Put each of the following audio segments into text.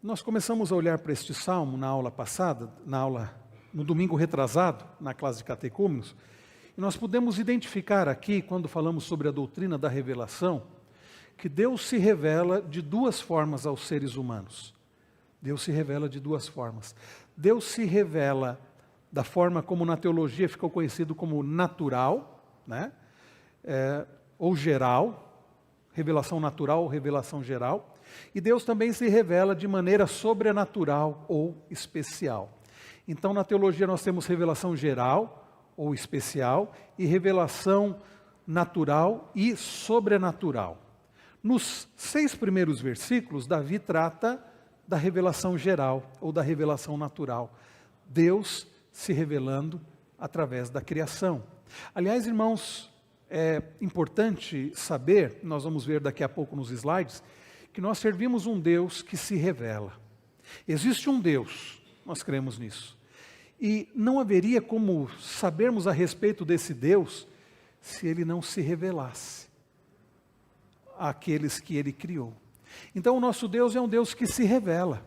Nós começamos a olhar para este salmo na aula passada, no domingo retrasado, na classe de catecúmenos, e nós pudemos identificar aqui, quando falamos sobre a doutrina da revelação, que Deus se revela de duas formas aos seres humanos. Deus se revela de duas formas. Deus se revela da forma como na teologia ficou conhecido como natural, né? Ou geral, revelação natural ou revelação geral. E Deus também se revela de maneira sobrenatural ou especial. Então, na teologia nós temos revelação geral ou especial e revelação natural e sobrenatural. Nos 6 primeiros versículos, Davi trata da revelação geral ou da revelação natural. Deus se revelando através da criação. Aliás, irmãos, é importante saber, nós vamos ver daqui a pouco nos slides, que nós servimos um Deus que se revela. Existe um Deus, nós cremos nisso. E não haveria como sabermos a respeito desse Deus se Ele não se revelasse àqueles que Ele criou. Então o nosso Deus é um Deus que se revela.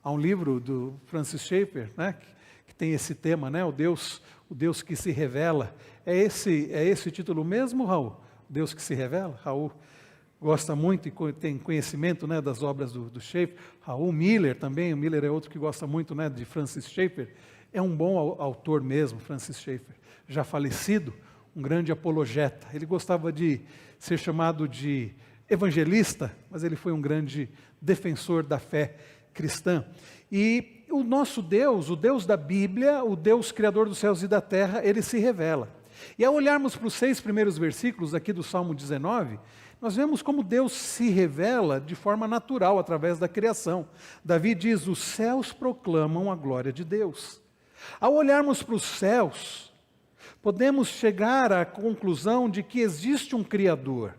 Há um livro do Francis Schaeffer, né, que tem esse tema, né, o Deus que se revela. É esse título mesmo, Raul? Deus que se revela? Raul gosta muito e tem conhecimento, né, das obras do Schaeffer. Raul Miller também, o Miller é outro que gosta muito, né, de Francis Schaeffer. É um bom autor mesmo, Francis Schaeffer, já falecido, um grande apologeta. Ele gostava de ser chamado de evangelista, mas ele foi um grande defensor da fé cristã. E o nosso Deus, o Deus da Bíblia, o Deus criador dos céus e da terra, Ele se revela. E ao olharmos para os 6 primeiros versículos aqui do Salmo 19, nós vemos como Deus se revela de forma natural através da criação. Davi diz, os céus proclamam a glória de Deus. Ao olharmos para os céus, podemos chegar à conclusão de que existe um Criador.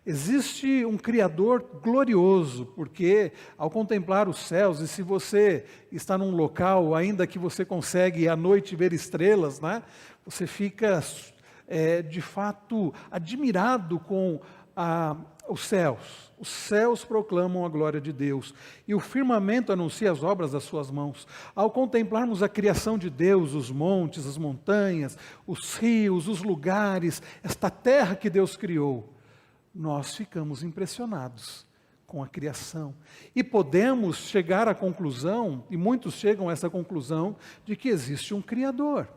Existe um Criador glorioso, porque ao contemplar os céus, e se você está num local, ainda que você consegue à noite ver estrelas, né, você fica de fato admirado com os céus. Os céus proclamam a glória de Deus e o firmamento anuncia as obras das suas mãos. Ao contemplarmos a criação de Deus, os montes, as montanhas, os rios, os lugares, esta terra que Deus criou, nós ficamos impressionados com a criação. E podemos chegar à conclusão, e muitos chegam a essa conclusão, de que existe um Criador.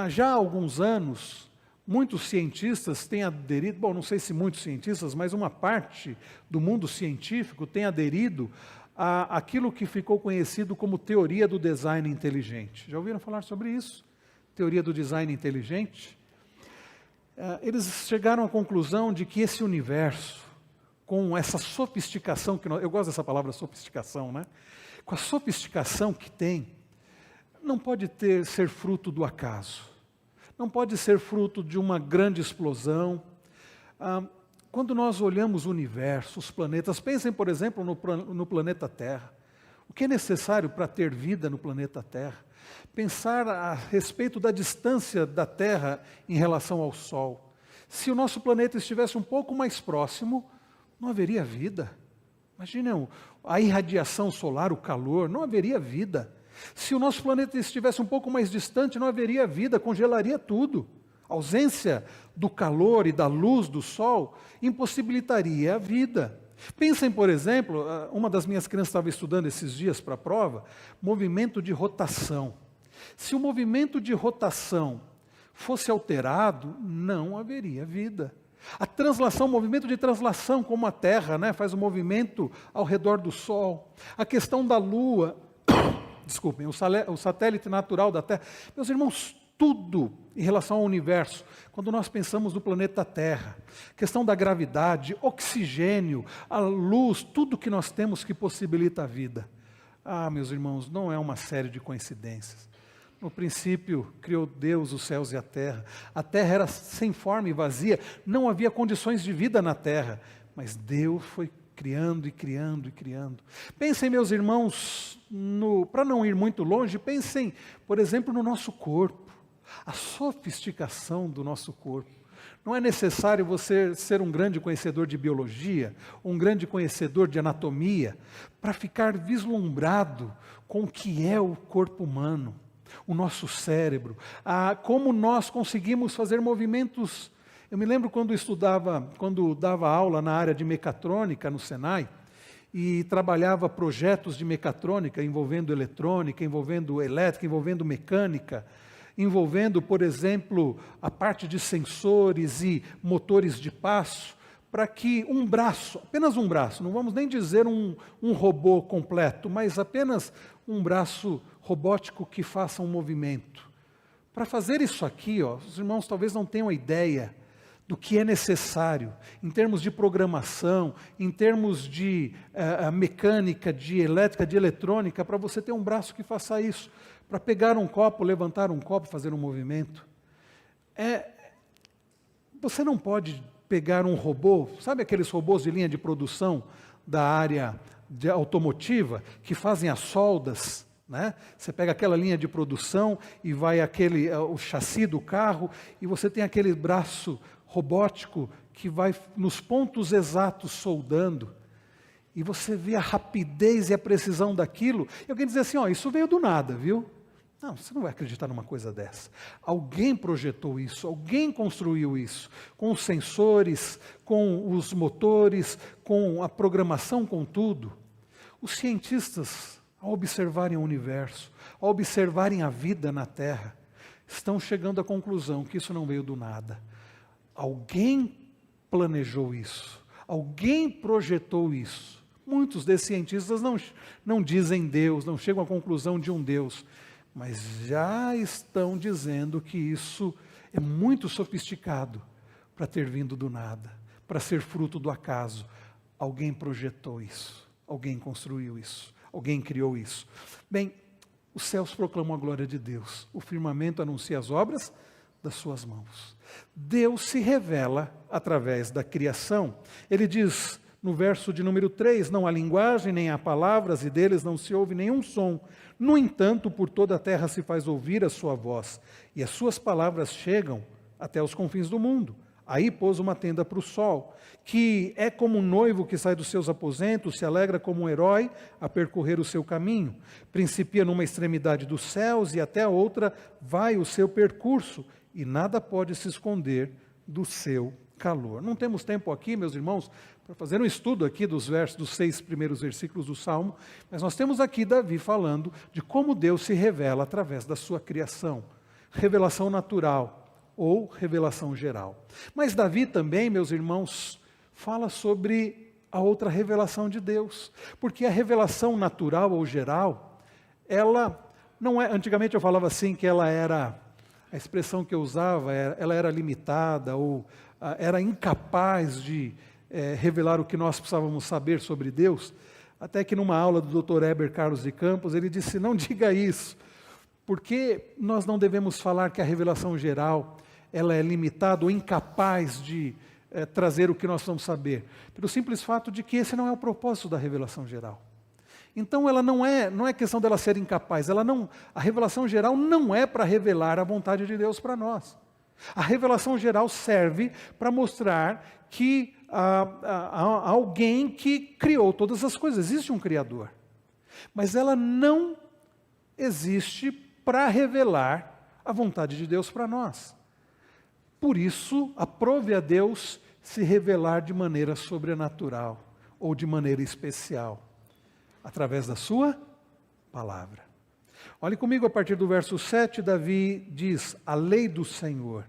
Já há alguns anos, muitos cientistas têm aderido, bom, não sei se muitos cientistas, mas uma parte do mundo científico tem aderido àquilo que ficou conhecido como teoria do design inteligente. Já ouviram falar sobre isso? Teoria do design inteligente? Eles chegaram à conclusão de que esse universo, com essa sofisticação, eu gosto dessa palavra sofisticação, né? Com a sofisticação que tem, não pode ser fruto do acaso, não pode ser fruto de uma grande explosão. Quando nós olhamos o universo, os planetas, pensem, por exemplo, no planeta Terra. O que é necessário para ter vida no planeta Terra? Pensar a respeito da distância da Terra em relação ao Sol. Se o nosso planeta estivesse um pouco mais próximo, não haveria vida. Imaginem a irradiação solar, o calor, não haveria vida. Se o nosso planeta estivesse um pouco mais distante, não haveria vida, congelaria tudo. A ausência do calor e da luz do Sol impossibilitaria a vida. Pensem, por exemplo, uma das minhas crianças estava estudando esses dias para a prova, movimento de rotação. Se o movimento de rotação fosse alterado, não haveria vida. A translação, o movimento de translação, como a Terra, né, faz o movimento ao redor do Sol. A questão da Lua, desculpem, o satélite natural da Terra. Meus irmãos, tudo em relação ao universo, quando nós pensamos no planeta Terra, questão da gravidade, oxigênio, a luz, tudo que nós temos que possibilita a vida. Meus irmãos, não é uma série de coincidências. No princípio, criou Deus os céus e a terra. A terra era sem forma e vazia, não havia condições de vida na terra, mas Deus foi criando e criando e criando. Pensem, meus irmãos, para não ir muito longe, pensem, por exemplo, no nosso corpo. A sofisticação do nosso corpo. Não é necessário você ser um grande conhecedor de biologia, um grande conhecedor de anatomia, para ficar vislumbrado com o que é o corpo humano, o nosso cérebro, como nós conseguimos fazer movimentos. Eu me lembro quando dava aula na área de mecatrônica no Senai, e trabalhava projetos de mecatrônica envolvendo eletrônica, envolvendo elétrica, envolvendo mecânica, envolvendo, por exemplo, a parte de sensores e motores de passo, para que um braço, apenas um braço, não vamos nem dizer um robô completo, mas apenas um braço robótico que faça um movimento. Para fazer isso aqui, os irmãos talvez não tenham ideia do que é necessário, em termos de programação, em termos de mecânica, de elétrica, de eletrônica, para você ter um braço que faça isso, para pegar um copo, levantar um copo, fazer um movimento. Você não pode pegar um robô, sabe aqueles robôs de linha de produção da área automotiva, que fazem as soldas, né? Você pega aquela linha de produção e vai o chassi do carro, e você tem aquele braço robótico que vai nos pontos exatos soldando, e você vê a rapidez e a precisão daquilo, e alguém diz assim, isso veio do nada, viu? Não, você não vai acreditar numa coisa dessa. Alguém projetou isso, alguém construiu isso, com os sensores, com os motores, com a programação, com tudo. Os cientistas, ao observarem o universo, ao observarem a vida na Terra, estão chegando à conclusão que isso não veio do nada. Alguém planejou isso, alguém projetou isso. Muitos desses cientistas não dizem Deus, não chegam à conclusão de um Deus, mas já estão dizendo que isso é muito sofisticado para ter vindo do nada, para ser fruto do acaso. Alguém projetou isso, alguém construiu isso, alguém criou isso. Bem, os céus proclamam a glória de Deus, o firmamento anuncia as obras das suas mãos. Deus se revela através da criação. Ele diz no verso de número 3, não há linguagem, nem há palavras, e deles não se ouve nenhum som. No entanto, por toda a terra se faz ouvir a sua voz, e as suas palavras chegam até os confins do mundo. Aí pôs uma tenda para o sol, que é como um noivo que sai dos seus aposentos, se alegra como um herói a percorrer o seu caminho. Principia numa extremidade dos céus, e até a outra vai o seu percurso, e nada pode se esconder do seu calor. Não temos tempo aqui, meus irmãos, para fazer um estudo aqui dos 6 primeiros versículos do Salmo, mas nós temos aqui Davi falando de como Deus se revela através da sua criação. Revelação natural ou revelação geral. Mas Davi também, meus irmãos, fala sobre a outra revelação de Deus, porque a revelação natural ou geral, ela não é, antigamente eu falava assim que ela era, a expressão que eu usava, ela era limitada ou era incapaz de revelar o que nós precisávamos saber sobre Deus, até que numa aula do Dr. Heber Carlos de Campos, ele disse, não diga isso, porque nós não devemos falar que a revelação geral, ela é limitada ou incapaz de trazer o que nós precisamos saber, pelo simples fato de que esse não é o propósito da revelação geral. Então ela não é questão dela ser incapaz, a revelação geral não é para revelar a vontade de Deus para nós. A revelação geral serve para mostrar que há alguém que criou todas as coisas, existe um Criador. Mas ela não existe para revelar a vontade de Deus para nós. Por isso, aprove a Deus se revelar de maneira sobrenatural ou de maneira especial, através da sua palavra. Olhe comigo a partir do verso 7, Davi diz, a lei do Senhor.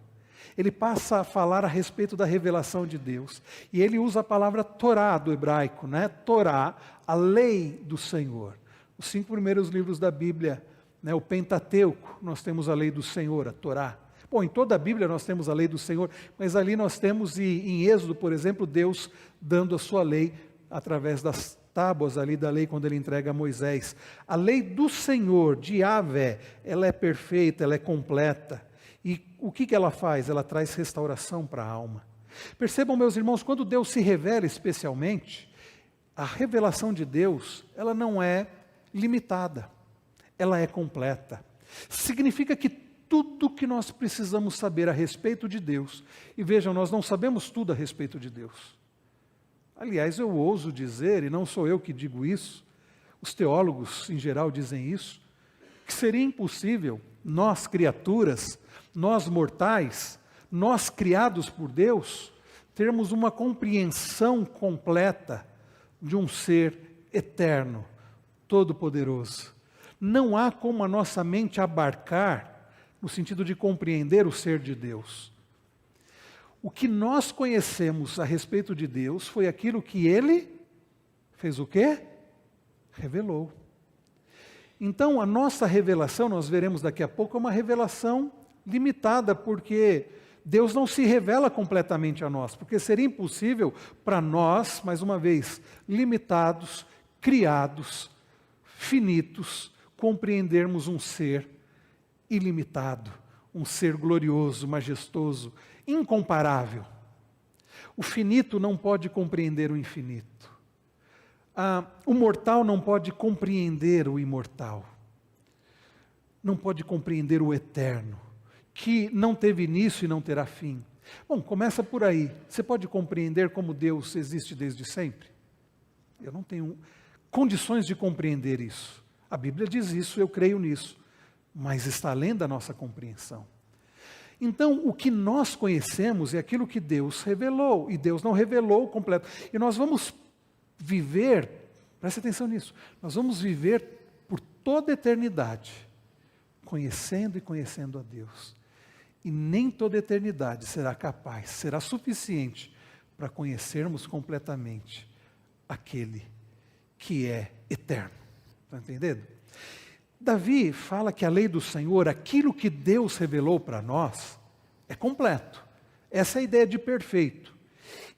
Ele passa a falar a respeito da revelação de Deus. E ele usa a palavra Torá do hebraico, né? Torá, a lei do Senhor. Os 5 primeiros livros da Bíblia, né? O Pentateuco, nós temos a lei do Senhor, a Torá. Bom, em toda a Bíblia nós temos a lei do Senhor, mas ali nós temos, em Êxodo, por exemplo, Deus dando a sua lei através das tábuas ali da lei, quando ele entrega a Moisés. A lei do Senhor, de Yahvé, ela é perfeita, ela é completa. E o que ela faz? Ela traz restauração para a alma. Percebam, meus irmãos, quando Deus se revela especialmente, a revelação de Deus, ela não é limitada, ela é completa. Significa que tudo que nós precisamos saber a respeito de Deus. E vejam, nós não sabemos tudo a respeito de Deus. Aliás, eu ouso dizer, e não sou eu que digo isso, os teólogos em geral dizem isso, que seria impossível nós criaturas, nós mortais, nós criados por Deus, termos uma compreensão completa de um ser eterno, todo-poderoso. Não há como a nossa mente abarcar, no sentido de compreender o ser de Deus. O que nós conhecemos a respeito de Deus foi aquilo que Ele fez o quê? Revelou. Então, a nossa revelação, nós veremos daqui a pouco, é uma revelação limitada, porque Deus não se revela completamente a nós, porque seria impossível para nós, mais uma vez, limitados, criados, finitos, compreendermos um ser ilimitado, um ser glorioso, majestoso, incomparável. O finito não pode compreender o infinito. O mortal não pode compreender o imortal. Não pode compreender o eterno, que não teve início e não terá fim. Bom, começa por aí. Você pode compreender como Deus existe desde sempre? Eu não tenho condições de compreender isso. A Bíblia diz isso, eu creio nisso, mas está além da nossa compreensão. Então, o que nós conhecemos é aquilo que Deus revelou, e Deus não revelou completo. E nós vamos viver, preste atenção nisso, nós vamos viver por toda a eternidade, conhecendo e conhecendo a Deus. E nem toda a eternidade será capaz, será suficiente para conhecermos completamente aquele que é eterno. Está entendendo? Davi fala que a lei do Senhor, aquilo que Deus revelou para nós, é completo. Essa é a ideia de perfeito.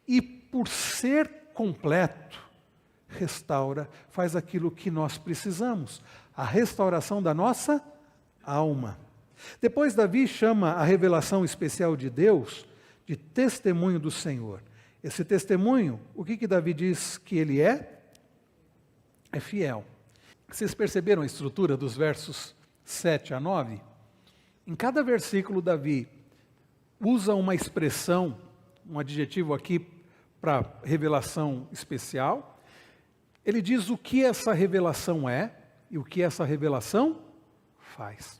E por ser completo, restaura, faz aquilo que nós precisamos, a restauração da nossa alma. Depois Davi chama a revelação especial de Deus de testemunho do Senhor. Esse testemunho, o que Davi diz que ele é? É fiel. Vocês perceberam a estrutura dos versos 7 a 9? Em cada versículo, Davi usa uma expressão, um adjetivo aqui para revelação especial. Ele diz o que essa revelação é e o que essa revelação faz.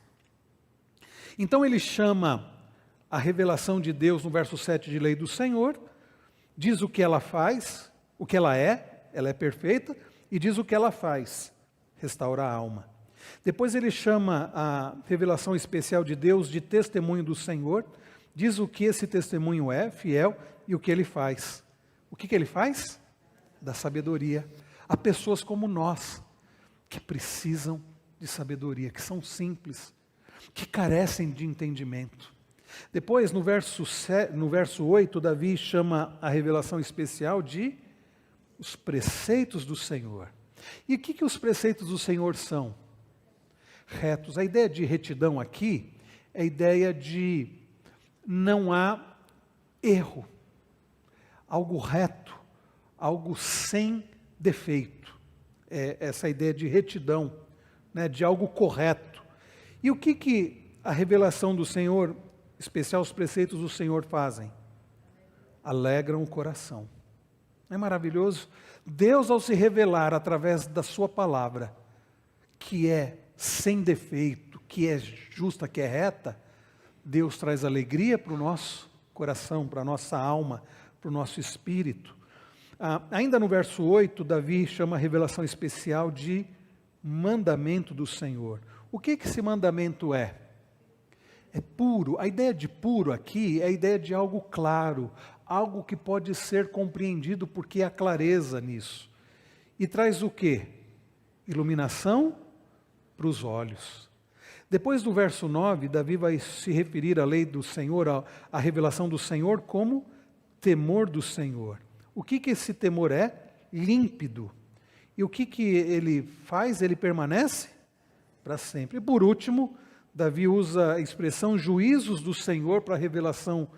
Então ele chama a revelação de Deus no verso 7 de lei do Senhor, diz o que ela faz, o que ela é perfeita, e diz o que ela faz, restaura a alma. Depois ele chama a revelação especial de Deus de testemunho do Senhor, diz o que esse testemunho é, fiel, e o que ele faz. O que ele faz? Da sabedoria. Há pessoas como nós, que precisam de sabedoria, que são simples, que carecem de entendimento. Depois, no verso 8, Davi chama a revelação especial de os preceitos do Senhor. E o que os preceitos do Senhor são? Retos. A ideia de retidão aqui é a ideia de não há erro, algo reto, algo sem defeito. É essa ideia de retidão, né, de algo correto. E o que a revelação do Senhor, especial os preceitos do Senhor fazem? Alegram o coração. Não é maravilhoso? Deus, ao se revelar através da sua palavra, que é sem defeito, que é justa, que é reta, Deus traz alegria para o nosso coração, para a nossa alma, para o nosso espírito. Ainda no verso 8, Davi chama a revelação especial de mandamento do Senhor. O que esse mandamento é? É puro. A ideia de puro aqui é a ideia de algo claro, algo que pode ser compreendido porque há clareza nisso. E traz o quê? Iluminação para os olhos. Depois do verso 9, Davi vai se referir à lei do Senhor, à revelação do Senhor como temor do Senhor. O que esse temor é? Límpido. E o que ele faz? Ele permanece para sempre. E por último, Davi usa a expressão juízos do Senhor para a revelação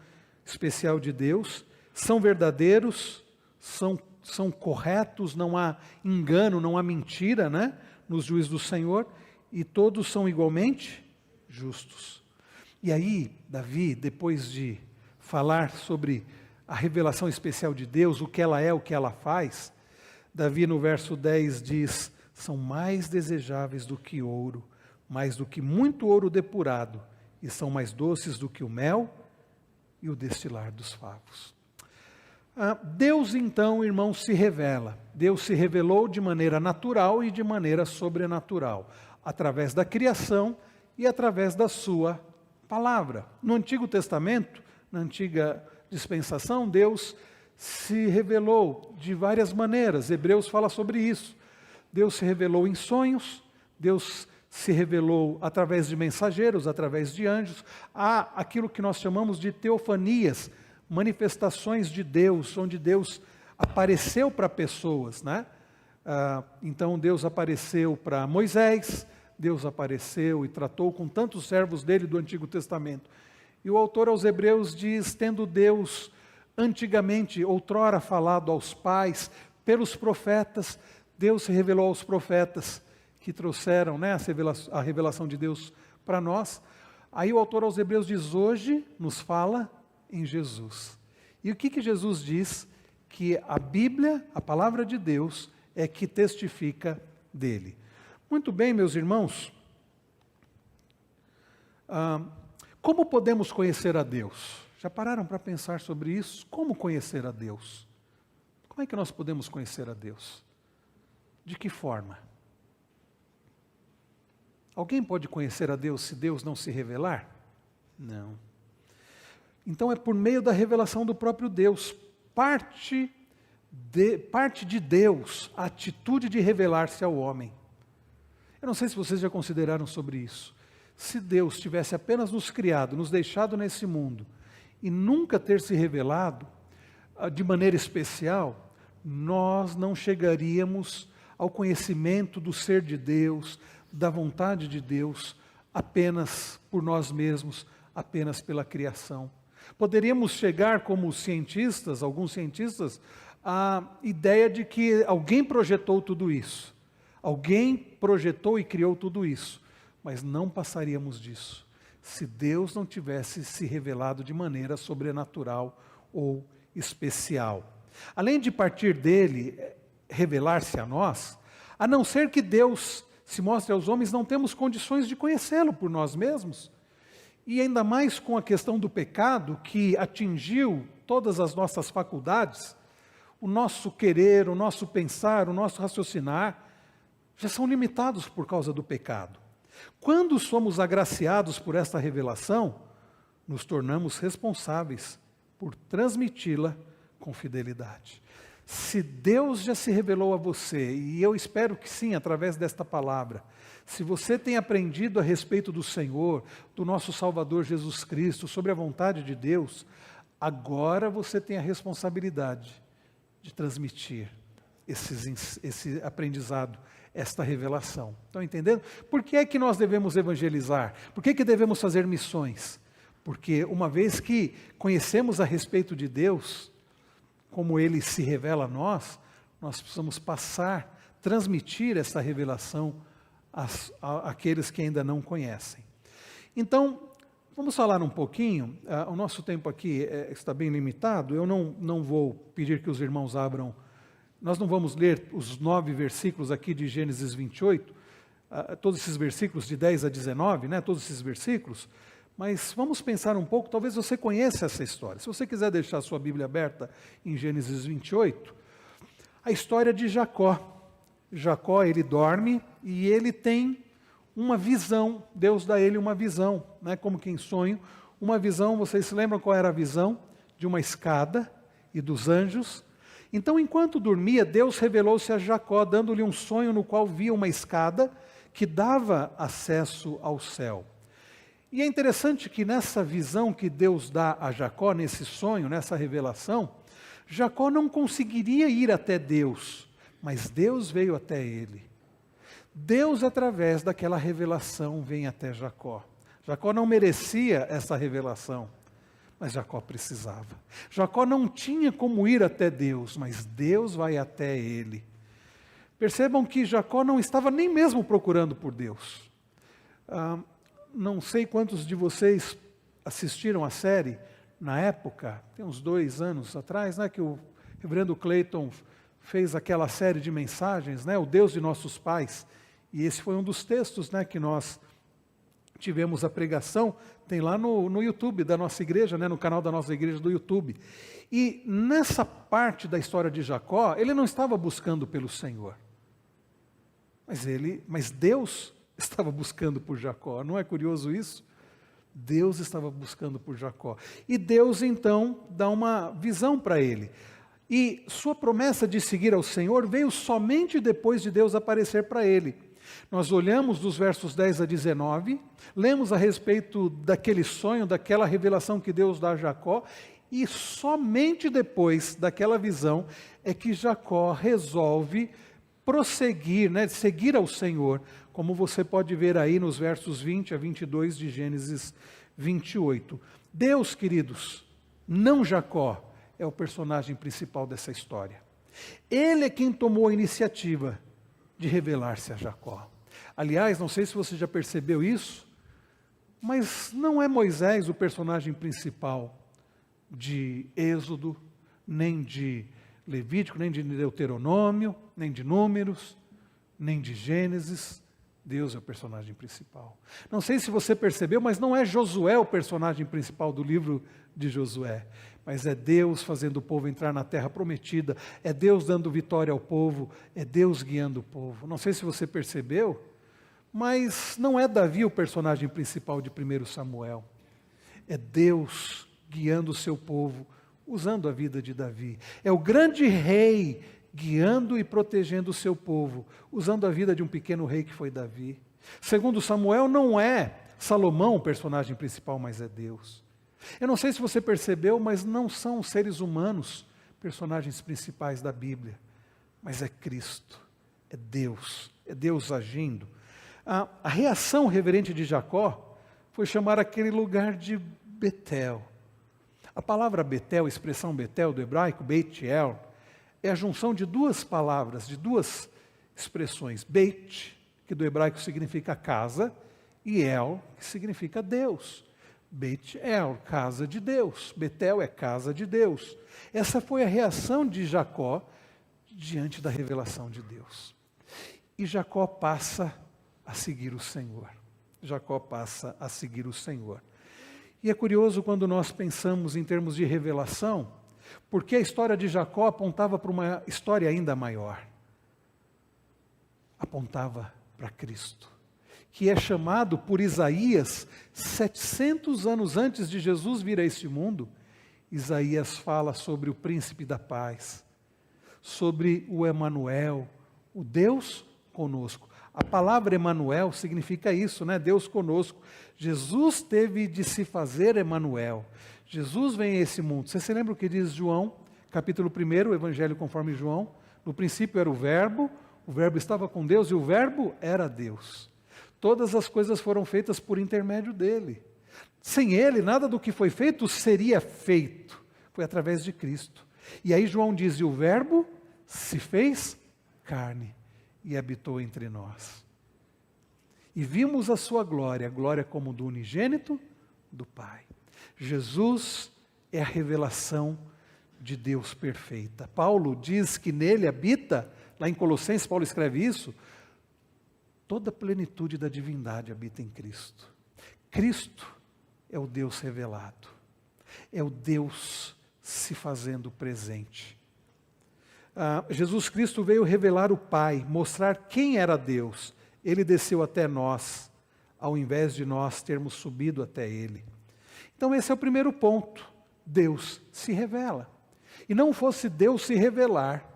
especial de Deus. São verdadeiros, são corretos, não há engano, não há mentira, né, nos juízos do Senhor, e todos são igualmente justos. E aí, Davi, depois de falar sobre a revelação especial de Deus, o que ela é, o que ela faz, Davi no verso 10 diz: são mais desejáveis do que ouro, mais do que muito ouro depurado, e são mais doces do que o mel e o destilar dos favos. Deus então, irmãos, se revela. Deus se revelou de maneira natural e de maneira sobrenatural, através da criação e através da sua palavra. No Antigo Testamento, na antiga dispensação, Deus se revelou de várias maneiras. Hebreus fala sobre isso. Deus se revelou em sonhos, Deus se revelou através de mensageiros, através de anjos. Há aquilo que nós chamamos de teofanias, manifestações de Deus, onde Deus apareceu para pessoas, né? Então Deus apareceu para Moisés, Deus apareceu e tratou com tantos servos dele do Antigo Testamento. E o autor aos Hebreus diz: tendo Deus antigamente, outrora falado aos pais, pelos profetas, Deus se revelou aos profetas, que trouxeram, né, a revelação de Deus para nós. Aí o autor aos Hebreus diz: hoje nos fala em Jesus. E o que Jesus diz? Que a Bíblia, a palavra de Deus, é que testifica dele. Muito bem, meus irmãos. Como podemos conhecer a Deus? Já pararam para pensar sobre isso? Como conhecer a Deus? Como é que nós podemos conhecer a Deus? De que forma? Alguém pode conhecer a Deus se Deus não se revelar? Não. Então é por meio da revelação do próprio Deus. Parte de Deus a atitude de revelar-se ao homem. Eu não sei se vocês já consideraram sobre isso. Se Deus tivesse apenas nos criado, nos deixado nesse mundo, e nunca ter se revelado de maneira especial, nós não chegaríamos ao conhecimento do ser de Deus, da vontade de Deus, apenas por nós mesmos, apenas pela criação. Poderíamos chegar como cientistas, alguns cientistas, à ideia de que alguém projetou tudo isso. Alguém projetou e criou tudo isso. Mas não passaríamos disso, se Deus não tivesse se revelado de maneira sobrenatural ou especial. Além de partir dele, revelar-se a nós, a não ser que Deus se mostre aos homens, não temos condições de conhecê-lo por nós mesmos. E ainda mais com a questão do pecado, que atingiu todas as nossas faculdades, o nosso querer, o nosso pensar, o nosso raciocinar, já são limitados por causa do pecado. Quando somos agraciados por esta revelação, nos tornamos responsáveis por transmiti-la com fidelidade. Se Deus já se revelou a você, e eu espero que sim, através desta palavra, se você tem aprendido a respeito do Senhor, do nosso Salvador Jesus Cristo, sobre a vontade de Deus, agora você tem a responsabilidade de transmitir esse aprendizado, esta revelação. Estão entendendo? Por que é que nós devemos evangelizar? Por que devemos fazer missões? Porque uma vez que conhecemos a respeito de Deus, como Ele se revela a nós precisamos transmitir essa revelação àqueles que ainda não conhecem. Então, vamos falar um pouquinho, o nosso tempo aqui está bem limitado, eu não vou pedir que os irmãos abram, nós não vamos ler os 9 versículos aqui de Gênesis 28, todos esses versículos de 10 a 19, né, todos esses versículos, mas vamos pensar um pouco, talvez você conheça essa história. Se você quiser deixar a sua Bíblia aberta em Gênesis 28, a história de Jacó. Jacó, ele dorme e ele tem uma visão, Deus dá a ele uma visão, né, como que em sonho, uma visão, vocês se lembram qual era a visão? De uma escada e dos anjos. Então, enquanto dormia, Deus revelou-se a Jacó, dando-lhe um sonho no qual via uma escada que dava acesso ao céu. E é interessante que nessa visão que Deus dá a Jacó, nesse sonho, nessa revelação, Jacó não conseguiria ir até Deus, mas Deus veio até ele. Deus, através daquela revelação, vem até Jacó. Jacó não merecia essa revelação, mas Jacó precisava. Jacó não tinha como ir até Deus, mas Deus vai até ele. Percebam que Jacó não estava nem mesmo procurando por Deus. Não sei quantos de vocês assistiram a série na época, tem uns 2 anos atrás, né, que o reverendo Clayton fez aquela série de mensagens, né, o Deus de nossos pais, e esse foi um dos textos, né, que nós tivemos a pregação, tem lá no YouTube da nossa igreja, né, no canal da nossa igreja do YouTube. E nessa parte da história de Jacó, ele não estava buscando pelo Senhor, mas Deus estava buscando por Jacó. Não é curioso isso? Deus estava buscando por Jacó. E Deus então dá uma visão para ele. E sua promessa de seguir ao Senhor veio somente depois de Deus aparecer para ele. Nós olhamos dos versos 10 a 19, lemos a respeito daquele sonho, daquela revelação que Deus dá a Jacó, e somente depois daquela visão é que Jacó resolve prosseguir, né, seguir ao Senhor, como você pode ver aí nos versos 20 a 22 de Gênesis 28. Deus, queridos, não Jacó, é o personagem principal dessa história. Ele é quem tomou a iniciativa de revelar-se a Jacó. Aliás, não sei se você já percebeu isso, mas não é Moisés o personagem principal de Êxodo, nem de Levítico, nem de Deuteronômio, nem de Números, nem de Gênesis. Deus é o personagem principal. Não sei se você percebeu, mas não é Josué o personagem principal do livro de Josué, mas é Deus fazendo o povo entrar na terra prometida, é Deus dando vitória ao povo, é Deus guiando o povo. Não sei se você percebeu, mas não é Davi o personagem principal de 1 Samuel. É Deus guiando o seu povo, usando a vida de Davi. É o grande rei guiando e protegendo o seu povo, usando a vida de um pequeno rei que foi Davi. Segundo Samuel, não é Salomão o personagem principal, mas é Deus. Eu não sei se você percebeu, mas não são os seres humanos personagens principais da Bíblia, mas é Cristo, é Deus agindo. A reação reverente de Jacó foi chamar aquele lugar de Betel. A palavra Betel, a expressão Betel do hebraico, Beit El, é a junção de duas palavras, de duas expressões. Beit, que do hebraico significa casa, e El, que significa Deus. Beit El, casa de Deus. Betel é casa de Deus. Essa foi a reação de Jacó diante da revelação de Deus. E Jacó passa a seguir o Senhor. Jacó passa a seguir o Senhor. E é curioso quando nós pensamos em termos de revelação, porque a história de Jacó apontava para uma história ainda maior. Apontava para Cristo, que é chamado por Isaías 700 anos antes de Jesus vir a este mundo. Isaías fala sobre o príncipe da paz, sobre o Emanuel, o Deus conosco. A palavra Emanuel significa isso, né? Deus conosco. Jesus teve de se fazer Emanuel. Jesus vem a esse mundo. Você se lembra o que diz João, capítulo 1, o Evangelho conforme João? No princípio era o Verbo estava com Deus e o Verbo era Deus. Todas as coisas foram feitas por intermédio dele. Sem ele, nada do que foi feito seria feito. Foi através de Cristo. E aí João diz, e o Verbo se fez carne e habitou entre nós. E vimos a sua glória, a glória como do unigênito do Pai. Jesus é a revelação de Deus perfeita. Paulo diz que nele habita, lá em Colossenses Paulo escreve isso, toda a plenitude da divindade habita em Cristo. Cristo é o Deus revelado, é o Deus se fazendo presente. Jesus Cristo veio revelar o Pai, mostrar quem era Deus. Ele desceu até nós, ao invés de nós termos subido até Ele. Então esse é o primeiro ponto, Deus se revela. E não fosse Deus se revelar,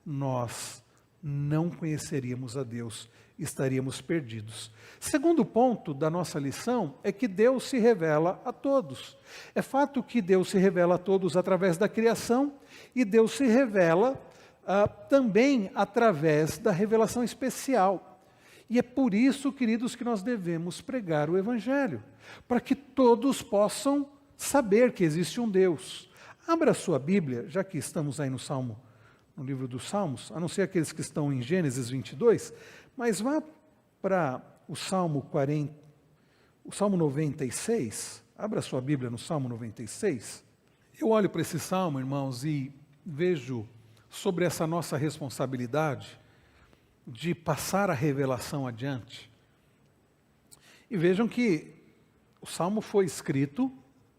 nós não conheceríamos a Deus, estaríamos perdidos. Segundo ponto da nossa lição é que Deus se revela a todos. É fato que Deus se revela a todos através da criação e Deus se revela também através da revelação especial. E é por isso, queridos, que nós devemos pregar o Evangelho, para que todos possam saber que existe um Deus. Abra a sua Bíblia, já que estamos aí no livro dos Salmos, a não ser aqueles que estão em Gênesis 22, mas vá para o Salmo 96, Abra sua Bíblia no Salmo 96. Eu olho para esse salmo, irmãos, e vejo sobre essa nossa responsabilidade de passar a revelação adiante. E vejam que o salmo foi escrito,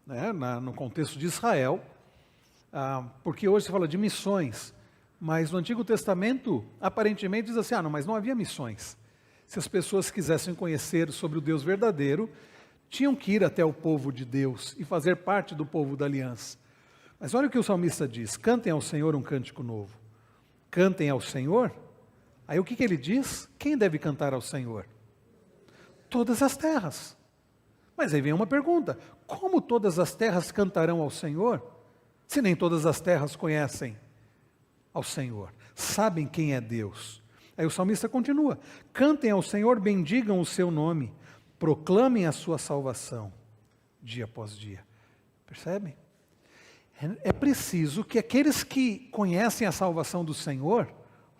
né, no contexto de Israel, porque hoje se fala de missões, mas no Antigo Testamento aparentemente diz assim, não, mas não havia missões. Se as pessoas quisessem conhecer sobre o Deus verdadeiro, tinham que ir até o povo de Deus e fazer parte do povo da aliança. Mas olha o que o salmista diz, cantem ao Senhor um cântico novo. Cantem ao Senhor. Aí o que ele diz? Quem deve cantar ao Senhor? Todas as terras. Mas aí vem uma pergunta, como todas as terras cantarão ao Senhor, se nem todas as terras conhecem ao Senhor, sabem quem é Deus? Aí o salmista continua, cantem ao Senhor, bendigam o seu nome, proclamem a sua salvação, dia após dia. Percebem? É preciso que aqueles que conhecem a salvação do Senhor,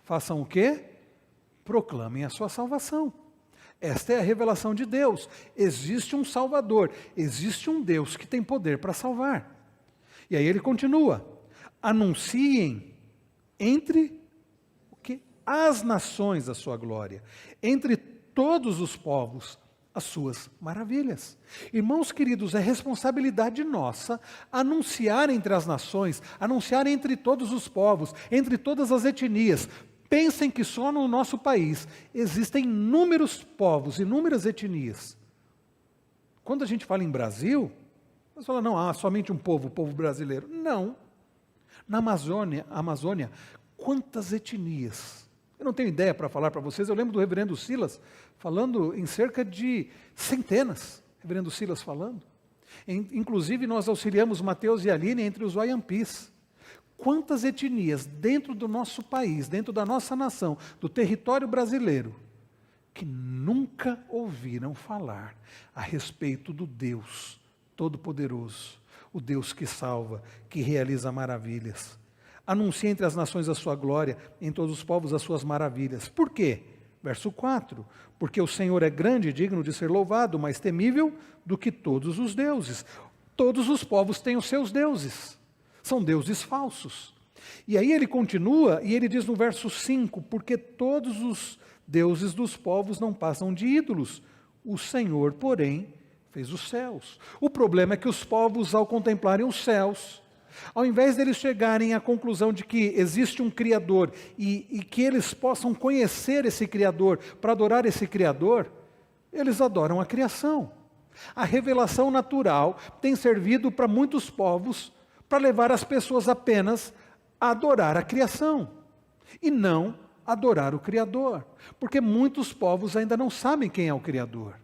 façam o quê? Proclamem a sua salvação. Esta é a revelação de Deus. Existe um Salvador, existe um Deus que tem poder para salvar. E aí ele continua, anunciem entre as nações a sua glória, entre todos os povos as suas maravilhas. Irmãos queridos, é responsabilidade nossa anunciar entre as nações, anunciar entre todos os povos, entre todas as etnias. Pensem que só no nosso país existem inúmeros povos, inúmeras etnias. Quando a gente fala em Brasil, você fala, não, somente um povo, o povo brasileiro. Não. Na Amazônia, quantas etnias? Eu não tenho ideia para falar para vocês, eu lembro do reverendo Silas falando em cerca de centenas, reverendo Silas falando. Inclusive nós auxiliamos Mateus e Aline entre os Waiampis. Quantas etnias dentro do nosso país, dentro da nossa nação, do território brasileiro, que nunca ouviram falar a respeito do Deus Todo-Poderoso, o Deus que salva, que realiza maravilhas. Anuncie entre as nações a sua glória, em todos os povos as suas maravilhas. Por quê? Verso 4, porque o Senhor é grande e digno de ser louvado, mais temível do que todos os deuses. Todos os povos têm os seus deuses, são deuses falsos. E aí ele continua, e ele diz no verso 5, porque todos os deuses dos povos não passam de ídolos, o Senhor, porém, fez os céus. O problema é que os povos, ao contemplarem os céus, ao invés deles chegarem à conclusão de que existe um Criador e que eles possam conhecer esse Criador, para adorar esse Criador, eles adoram a criação. A revelação natural tem servido para muitos povos para levar as pessoas apenas a adorar a criação e não adorar o Criador, porque muitos povos ainda não sabem quem é o Criador.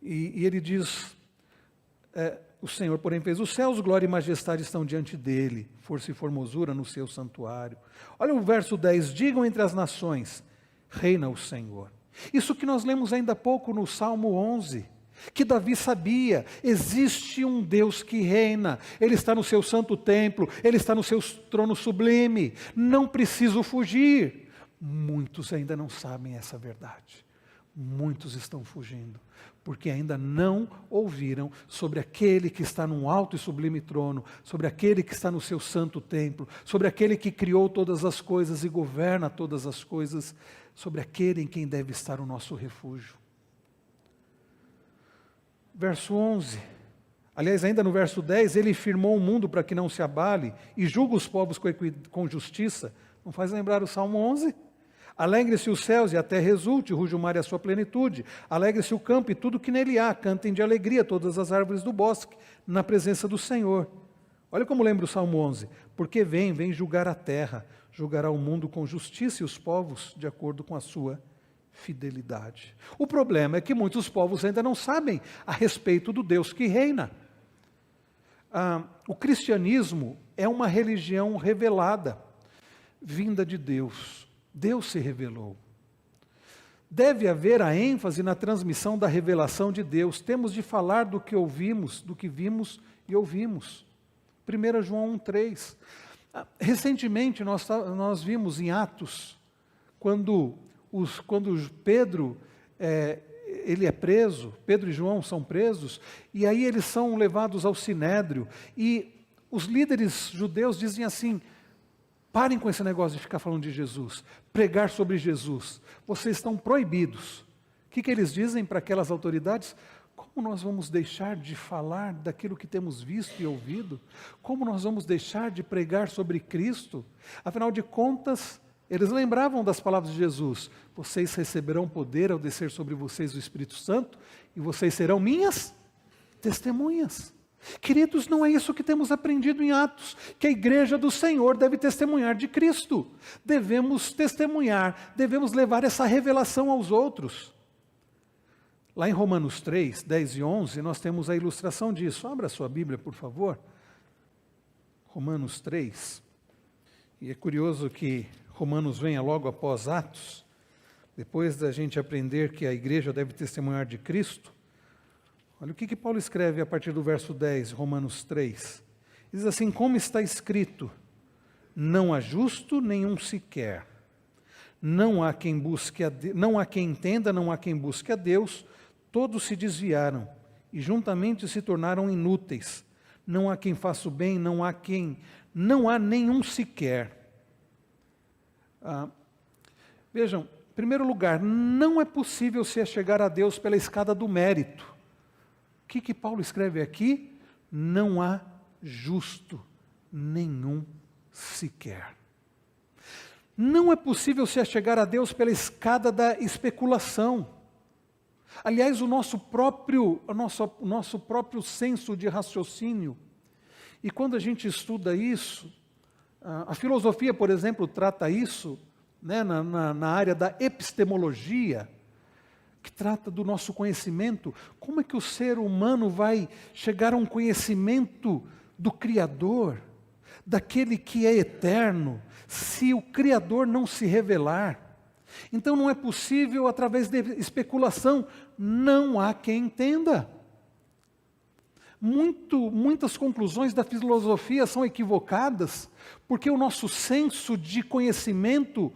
E ele diz, o Senhor, porém, fez os céus, glória e majestade estão diante dele, força e formosura no seu santuário. Olha o verso 10, digam entre as nações, reina o Senhor. Isso que nós lemos ainda há pouco no Salmo 11, que Davi sabia, existe um Deus que reina, Ele está no seu santo templo, Ele está no seu trono sublime, não preciso fugir. Muitos ainda não sabem essa verdade, muitos estão fugindo, porque ainda não ouviram sobre aquele que está num alto e sublime trono, sobre aquele que está no seu santo templo, sobre aquele que criou todas as coisas e governa todas as coisas, sobre aquele em quem deve estar o nosso refúgio. Verso 11, aliás, ainda no verso 10, ele firmou o mundo para que não se abale e julga os povos com justiça. Não faz lembrar o Salmo 11? Alegre-se os céus e a terra exulte, ruge o mar e a sua plenitude. Alegre-se o campo e tudo que nele há, cantem de alegria todas as árvores do bosque, na presença do Senhor. Olha como lembra o Salmo 11. Porque vem julgar a terra, julgará o mundo com justiça e os povos de acordo com a sua fidelidade. O problema é que muitos povos ainda não sabem a respeito do Deus que reina. O cristianismo é uma religião revelada, vinda de Deus. Deus se revelou. Deve haver a ênfase na transmissão da revelação de Deus. Temos de falar do que ouvimos, do que vimos e ouvimos. 1 João 1,3. Recentemente nós vimos em Atos, quando Pedro ele é preso, Pedro e João são presos, e aí eles são levados ao Sinédrio, e os líderes judeus dizem assim: parem com esse negócio de ficar falando de Jesus, pregar sobre Jesus, vocês estão proibidos. O que eles dizem para aquelas autoridades? Como nós vamos deixar de falar daquilo que temos visto e ouvido? Como nós vamos deixar de pregar sobre Cristo? Afinal de contas, eles lembravam das palavras de Jesus: vocês receberão poder ao descer sobre vocês o Espírito Santo, e vocês serão minhas testemunhas. Queridos, não é isso que temos aprendido em Atos, que a igreja do Senhor deve testemunhar de Cristo. Devemos testemunhar, devemos levar essa revelação aos outros. Lá em Romanos 3, 10 e 11, nós temos a ilustração disso. Abra a sua Bíblia, por favor. Romanos 3. E é curioso que Romanos venha logo após Atos, depois da gente aprender que a igreja deve testemunhar de Cristo. Olha o que Paulo escreve a partir do verso 10, Romanos 3. Diz assim: como está escrito, não há justo nenhum sequer. Não há quem não há quem entenda, não há quem busque a Deus. Todos se desviaram e juntamente se tornaram inúteis. Não há quem faça o bem, não há nenhum sequer. Vejam, em primeiro lugar, não é possível se achegar a Deus pela escada do mérito. O que Paulo escreve aqui? Não há justo nenhum sequer. Não é possível se achegar a Deus pela escada da especulação. Aliás, o nosso próprio senso de raciocínio. E quando a gente estuda isso, a filosofia, por exemplo, trata isso, né, na área da epistemologia, que trata do nosso conhecimento. Como é que o ser humano vai chegar a um conhecimento do Criador, daquele que é eterno, se o Criador não se revelar? Então não é possível através de especulação, não há quem entenda. Muitas conclusões da filosofia são equivocadas, porque o nosso senso de conhecimento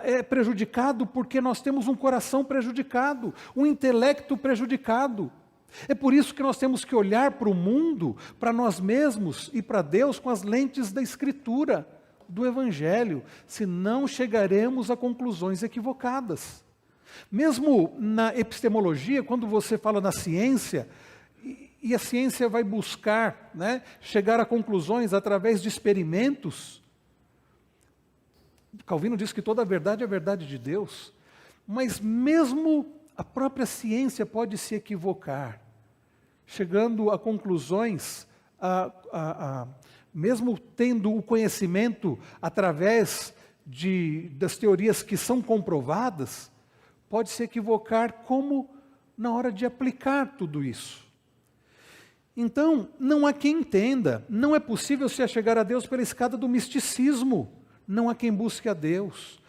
é prejudicado, porque nós temos um coração prejudicado, um intelecto prejudicado. É por isso que nós temos que olhar para o mundo, para nós mesmos e para Deus com as lentes da Escritura, do Evangelho, senão chegaremos a conclusões equivocadas. Mesmo na epistemologia, quando você fala na ciência, e a ciência vai buscar, né, chegar a conclusões através de experimentos. Calvino diz que toda a verdade é a verdade de Deus, mas mesmo a própria ciência pode se equivocar, chegando a conclusões, mesmo tendo o conhecimento através das teorias que são comprovadas, pode se equivocar como na hora de aplicar tudo isso. Então, não há quem entenda, não é possível se achegar a Deus pela escada do misticismo, não há quem busque a Deus.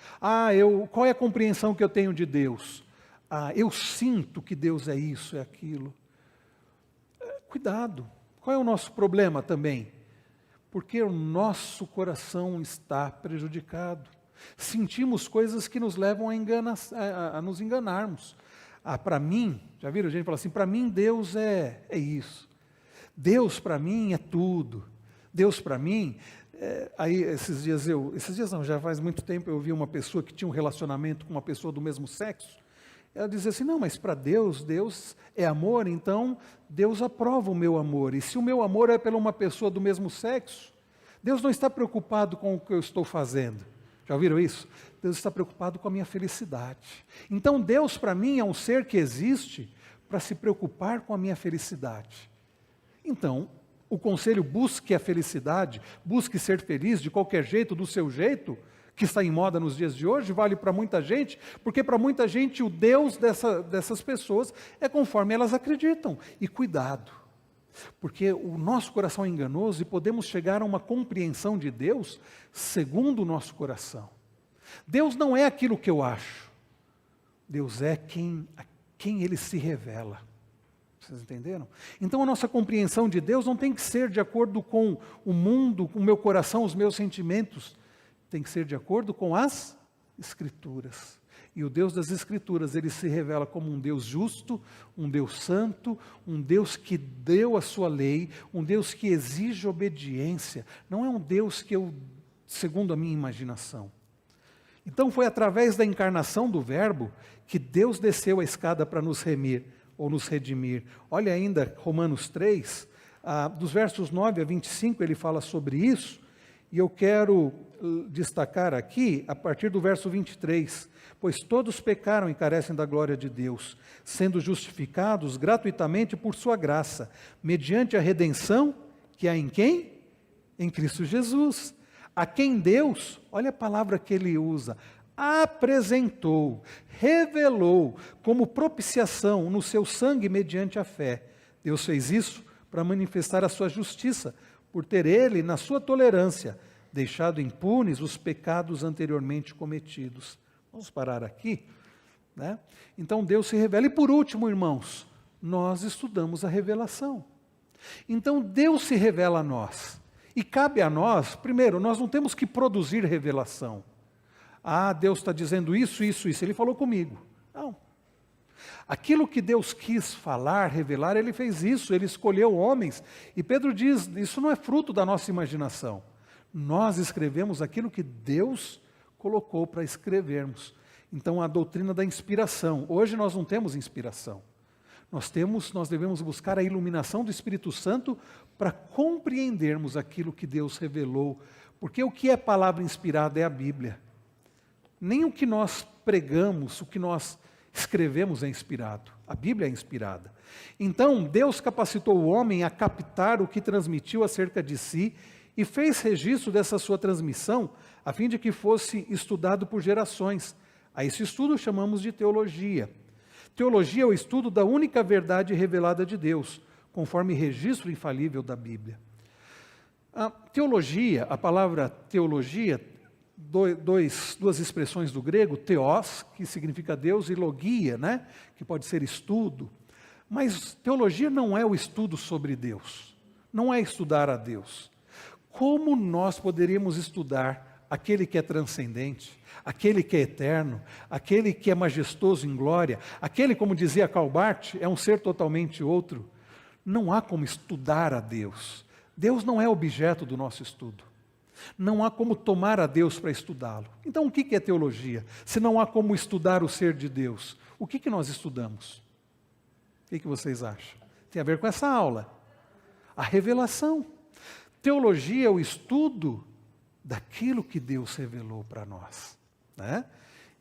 Qual é a compreensão que eu tenho de Deus? Eu sinto que Deus é isso, é aquilo. Cuidado, qual é o nosso problema também? Porque o nosso coração está prejudicado. Sentimos coisas que nos levam a nos enganarmos. Para mim, já viram gente falar assim, para mim Deus é isso. Deus para mim é tudo. Deus para mim, esses dias não, já faz muito tempo eu vi uma pessoa que tinha um relacionamento com uma pessoa do mesmo sexo. Ela dizia assim, não, mas para Deus é amor, então Deus aprova o meu amor. E se o meu amor é pela uma pessoa do mesmo sexo, Deus não está preocupado com o que eu estou fazendo. Já ouviram isso? Deus está preocupado com a minha felicidade. Então Deus para mim é um ser que existe para se preocupar com a minha felicidade. Então, o conselho busque a felicidade, busque ser feliz de qualquer jeito, do seu jeito, que está em moda nos dias de hoje, vale para muita gente, porque para muita gente o Deus dessas pessoas é conforme elas acreditam. E cuidado, porque o nosso coração é enganoso e podemos chegar a uma compreensão de Deus segundo o nosso coração. Deus não é aquilo que eu acho, Deus é a quem Ele se revela. Vocês entenderam? Então a nossa compreensão de Deus não tem que ser de acordo com o mundo, com o meu coração, os meus sentimentos. Tem que ser de acordo com as Escrituras. E o Deus das Escrituras, ele se revela como um Deus justo, um Deus santo, um Deus que deu a sua lei, um Deus que exige obediência. Não é um Deus que segundo a minha imaginação. Então foi através da encarnação do Verbo que Deus desceu a escada para nos remir, ou nos redimir. Olha ainda Romanos 3, dos versos 9 a 25, ele fala sobre isso, e eu quero destacar aqui, a partir do verso 23, pois todos pecaram e carecem da glória de Deus, sendo justificados gratuitamente por sua graça, mediante a redenção que há em quem? Em Cristo Jesus, a quem Deus, olha a palavra que ele usa, apresentou, revelou como propiciação no seu sangue mediante a fé. Deus fez isso para manifestar a sua justiça, por ter ele, na sua tolerância, deixado impunes os pecados anteriormente cometidos. Vamos parar aqui, né? Então Deus se revela. E por último, irmãos, nós estudamos a revelação. Então Deus se revela a nós. E cabe a nós, primeiro, nós não temos que produzir revelação. Deus está dizendo isso, isso, isso. Ele falou comigo. Não. Aquilo que Deus quis falar, revelar, Ele fez isso. Ele escolheu homens. E Pedro diz, isso não é fruto da nossa imaginação. Nós escrevemos aquilo que Deus colocou para escrevermos. Então, a doutrina da inspiração. Hoje nós não temos inspiração. Nós devemos buscar a iluminação do Espírito Santo para compreendermos aquilo que Deus revelou. Porque o que é palavra inspirada é a Bíblia. Nem o que nós pregamos, o que nós escrevemos é inspirado. A Bíblia é inspirada. Então, Deus capacitou o homem a captar o que transmitiu acerca de si e fez registro dessa sua transmissão, a fim de que fosse estudado por gerações. A esse estudo chamamos de teologia. Teologia é o estudo da única verdade revelada de Deus, conforme registro infalível da Bíblia. A teologia, a palavra teologia, duas expressões do grego, theos, que significa Deus, e logia, né, que pode ser estudo. Mas teologia não é o estudo sobre Deus, não é estudar a Deus. Como nós poderíamos estudar aquele que é transcendente, aquele que é eterno, aquele que é majestoso em glória, aquele, como dizia Karl Barth, é um ser totalmente outro? Não há como estudar a Deus. Deus não é objeto do nosso estudo. Não há como tomar a Deus para estudá-lo. Então, o que é teologia? Se não há como estudar o ser de Deus, o que nós estudamos? O que vocês acham? Tem a ver com essa aula. A revelação. Teologia é o estudo daquilo que Deus revelou para nós, né?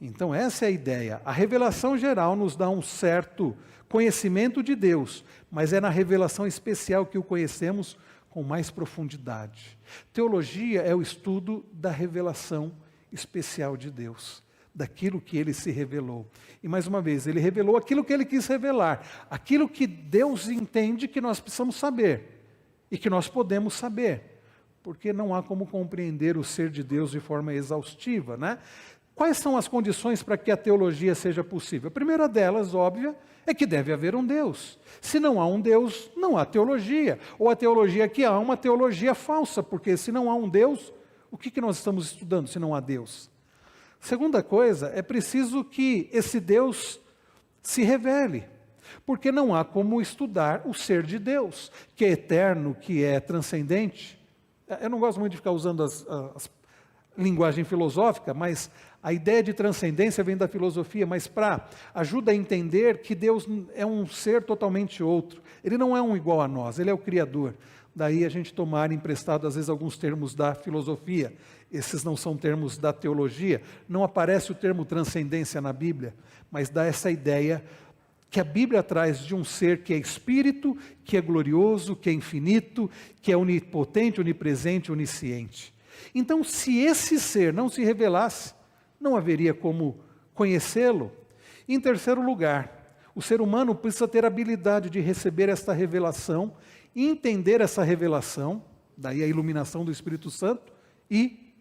Então essa é a ideia. A revelação geral nos dá um certo conhecimento de Deus, mas é na revelação especial que o conhecemos com mais profundidade. Teologia é o estudo da revelação especial de Deus, daquilo que Ele se revelou. E mais uma vez, Ele revelou aquilo que Ele quis revelar, aquilo que Deus entende que nós precisamos saber e que nós podemos saber, porque não há como compreender o ser de Deus de forma exaustiva, né? Quais são as condições para que a teologia seja possível? A primeira delas, óbvia, é que deve haver um Deus. Se não há um Deus, não há teologia. Ou a teologia que há, uma teologia falsa, porque se não há um Deus, o que nós estamos estudando se não há Deus? Segunda coisa, é preciso que esse Deus se revele, porque não há como estudar o ser de Deus, que é eterno, que é transcendente. Eu não gosto muito de ficar usando a linguagem filosófica, mas a ideia de transcendência vem da filosofia, mas ajuda a entender que Deus é um ser totalmente outro. Ele não é um igual a nós, Ele é o Criador. Daí a gente tomar emprestado, às vezes, alguns termos da filosofia. Esses não são termos da teologia. Não aparece o termo transcendência na Bíblia, mas dá essa ideia que a Bíblia traz de um ser que é espírito, que é glorioso, que é infinito, que é onipotente, onipresente, onisciente. Então, se esse ser não se revelasse, não haveria como conhecê-lo. Em terceiro lugar, o ser humano precisa ter a habilidade de receber esta revelação, entender essa revelação, daí a iluminação do Espírito Santo, e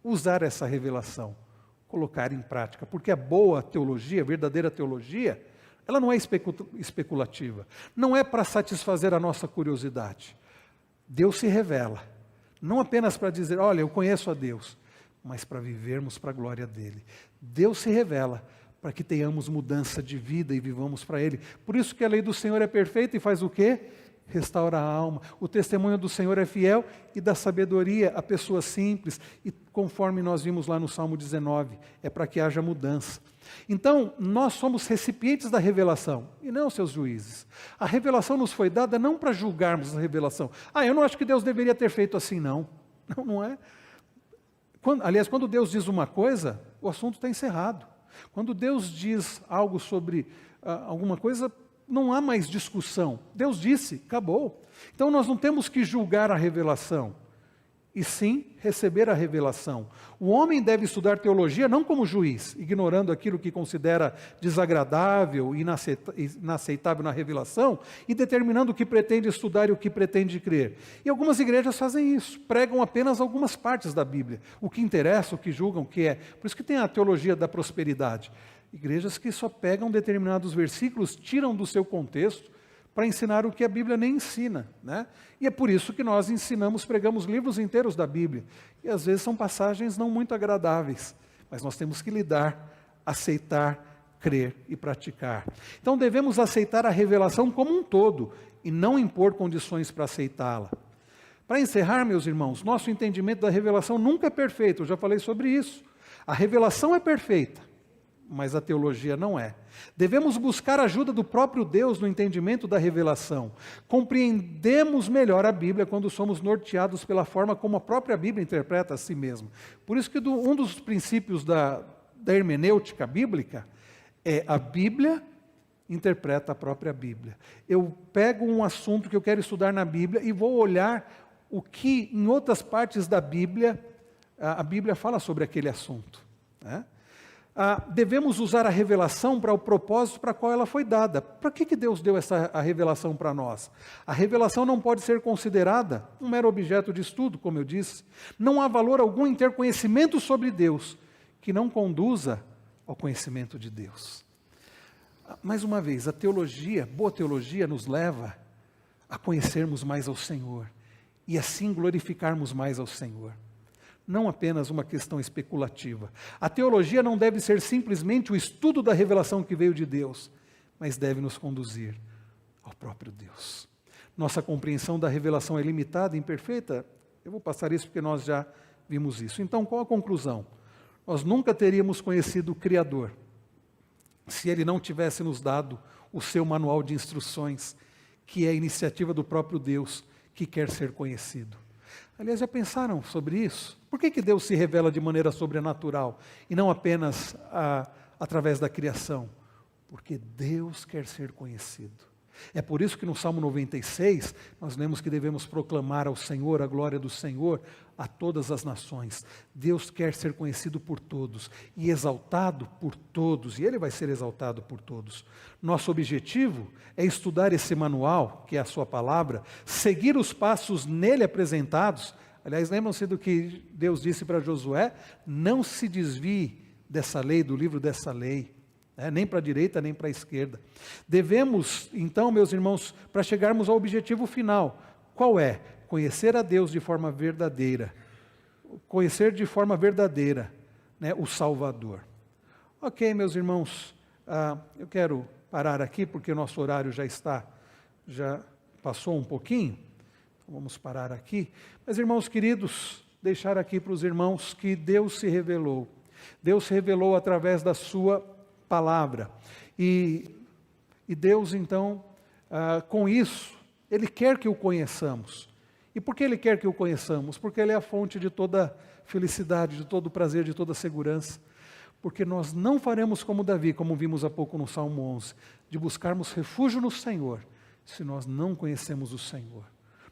usar essa revelação, colocar em prática. Porque a boa teologia, a verdadeira teologia, ela não é especulativa, não é para satisfazer a nossa curiosidade. Deus se revela, não apenas para dizer, olha, eu conheço a Deus, mas para vivermos para a glória dEle. Deus se revela para que tenhamos mudança de vida e vivamos para Ele. Por isso que a lei do Senhor é perfeita e faz o quê? Restaura a alma. O testemunho do Senhor é fiel e dá sabedoria a pessoas simples. E conforme nós vimos lá no Salmo 19, é para que haja mudança. Então, nós somos recipientes da revelação e não seus juízes. A revelação nos foi dada não para julgarmos a revelação. Eu não acho que Deus deveria ter feito assim, não. Não é. Quando Deus diz uma coisa, o assunto está encerrado. Quando Deus diz algo sobre alguma coisa, não há mais discussão. Deus disse, acabou. Então nós não temos que julgar a revelação, e sim receber a revelação. O homem deve estudar teologia não como juiz, ignorando aquilo que considera desagradável e inaceitável na revelação, e determinando o que pretende estudar e o que pretende crer. E algumas igrejas fazem isso, pregam apenas algumas partes da Bíblia, o que interessa, o que julgam, o que é. Por isso que tem a teologia da prosperidade. Igrejas que só pegam determinados versículos, tiram do seu contexto, para ensinar o que a Bíblia nem ensina, né? E é por isso que nós pregamos livros inteiros da Bíblia. E às vezes são passagens não muito agradáveis, mas nós temos que lidar, aceitar, crer e praticar. Então devemos aceitar a revelação como um todo, e não impor condições para aceitá-la. Para encerrar, meus irmãos, nosso entendimento da revelação nunca é perfeito, eu já falei sobre isso. A revelação é perfeita, mas a teologia não é. Devemos buscar a ajuda do próprio Deus no entendimento da revelação. Compreendemos melhor a Bíblia quando somos norteados pela forma como a própria Bíblia interpreta a si mesma. Por isso que um dos princípios da hermenêutica bíblica é a Bíblia interpreta a própria Bíblia. Eu pego um assunto que eu quero estudar na Bíblia e vou olhar o que em outras partes da Bíblia, a Bíblia fala sobre aquele assunto, né? Devemos usar a revelação para o propósito para qual ela foi dada. Para que Deus deu a revelação para nós? A revelação não pode ser considerada um mero objeto de estudo, como eu disse. Não há valor algum em ter conhecimento sobre Deus que não conduza ao conhecimento de Deus. Mais uma vez, a teologia, boa teologia, nos leva a conhecermos mais ao Senhor e assim glorificarmos mais ao Senhor. Não apenas uma questão especulativa. A teologia não deve ser simplesmente o estudo da revelação que veio de Deus, mas deve nos conduzir ao próprio Deus. Nossa compreensão da revelação é limitada e imperfeita. Eu vou passar isso porque nós já vimos isso. Então, qual a conclusão? Nós nunca teríamos conhecido o Criador se Ele não tivesse nos dado o seu manual de instruções, que é a iniciativa do próprio Deus que quer ser conhecido. Aliás, já pensaram sobre isso? Por que Deus se revela de maneira sobrenatural e não apenas através da criação? Porque Deus quer ser conhecido. É por isso que no Salmo 96, nós lemos que devemos proclamar ao Senhor a glória do Senhor a todas as nações. Deus quer ser conhecido por todos e exaltado por todos, e Ele vai ser exaltado por todos. Nosso objetivo é estudar esse manual, que é a sua palavra, seguir os passos nele apresentados. Aliás, lembram-se do que Deus disse para Josué? Não se desvie dessa lei, do livro dessa lei. Nem para a direita, nem para a esquerda. Devemos, então, meus irmãos, para chegarmos ao objetivo final, qual é? Conhecer a Deus de forma verdadeira. Conhecer de forma verdadeira, né, o Salvador. Ok, meus irmãos, eu quero parar aqui porque o nosso horário já passou um pouquinho. Então vamos parar aqui. Mas, irmãos queridos, deixar aqui para os irmãos que Deus se revelou. Deus se revelou através da sua palavra. E Deus, então, com isso, Ele quer que o conheçamos. E por que Ele quer que o conheçamos? Porque Ele é a fonte de toda felicidade, de todo prazer, de toda segurança. Porque nós não faremos como Davi, como vimos há pouco no Salmo 11, de buscarmos refúgio no Senhor, se nós não conhecemos o Senhor.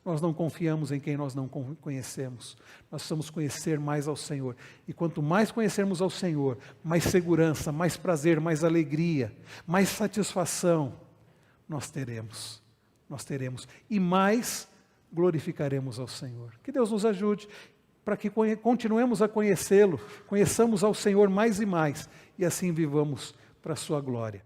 Nós não confiamos em quem nós não conhecemos. Nós precisamos conhecer mais ao Senhor. E quanto mais conhecermos ao Senhor, mais segurança, mais prazer, mais alegria, mais satisfação nós teremos. Nós teremos. E mais glorificaremos ao Senhor. Que Deus nos ajude para que continuemos a conhecê-lo, conheçamos ao Senhor mais e mais, e assim vivamos para a sua glória.